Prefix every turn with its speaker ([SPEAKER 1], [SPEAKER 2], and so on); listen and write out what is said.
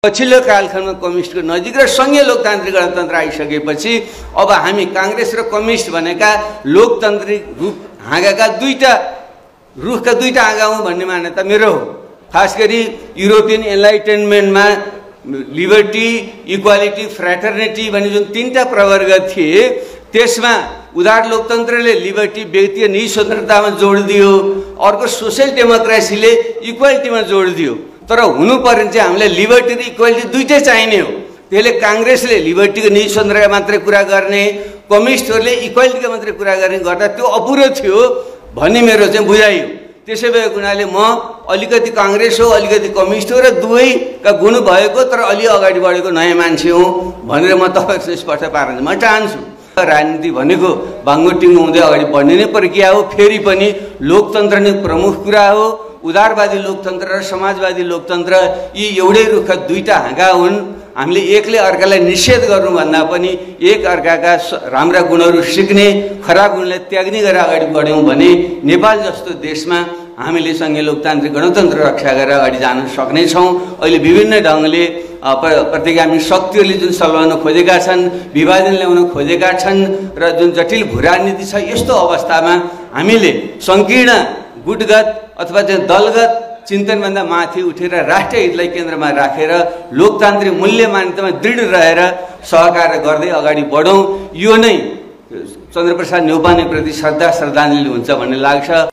[SPEAKER 1] पछिल्लो कालखण्डमा कम्युनिस्टको नजिक र संघीय लोकतान्त्रिक गणतन्त्र आइसकेपछि अब हामी कांग्रेस र कम्युनिस्ट भनेका लोकतान्त्रिक रूप हाँगाका रुखका दुईटा हाँगा हुँ भन्ने मान्यता मेरो हो। खास गरी युरोपियन एनलाइटनमेन्टमा लिबर्टी, इक्वालिटी, फ्र्याटर्निटी भन्ने जुन तीनटा प्रवर्ग थिए त्यसमा उदार लोकतन्त्रले लिबर्टी व्यक्तिगत निजी स्वतन्त्रतामा जोड दियो, अर्को सोशल डेमोक्रेसीले इक्वालिटीमा जोड दियो। तर हुनु पर्ने चाहिँ हामीलाई लिबर्टी र इक्वालिटी दुईटै चाहिने हो। त्यसले कांग्रेसले लिबर्टीको निजी स्वतन्त्रता मात्रै कुरा गर्ने, कम्युनिस्टहरूले इक्वालिटीको मात्रै कुरा गर्ने गर्दा त्यो अपुरो थियो भन्ने मेरो चाहिँ बुझाइ हो। त्यसै भएको हुनाले म अलिकति कांग्रेस हो, अलिकति कम्युनिस्ट हो र दुवैका गुण भएको तर अलि अगाडि बढेको नयाँ मान्छे हुँ भनेर म तपाईहरुलाई स्पष्ट पार्न म चाहन्छु। राजनीति भनेको बाङ्गोटिङ हुँदै अगाडि बढ्ने नै प्रक्रिया हो। फेरि पनि लोकतन्त्र नै प्रमुख कुरा हो। उदारवादी लोकतन्त्र र समाजवादी लोकतन्त्र यी एउटै रुखका दुईटा हाँगा हुन्। हामीले एकले अर्कालाई निषेध गर्नुभन्दा पनि एक अर्काका राम्रा गुणहरू सिक्ने, खराब गुणलाई त्याग्ने गरेर अगाडि बढ्यौँ भने नेपाल जस्तो देशमा हामीले संघीय लोकतान्त्रिक गणतन्त्र रक्षा गरेर अगाडि जान सक्नेछौँ। अहिले विभिन्न ढङ्गले प्रतिगामी शक्तिहरूले जुन सल्लाउन खोजेका छन्, विभाजन ल्याउन खोजेका छन् र जुन जटिल भूराजनीति छ, यस्तो अवस्थामा हामीले सङ्कीर्ण गुटगत अथवा चाहिँ दलगत चिन्तनभन्दा माथि उठेर राष्ट्रिय हितलाई केन्द्रमा राखेर लोकतान्त्रिक मूल्य मान्यतामा दृढ रहेर सहकार्य गर्दै अगाडि बढौँ। यो नै चन्द्रप्रसाद न्यौपानेप्रति श्रद्धाञ्जली हुन्छ भन्ने लाग्छ।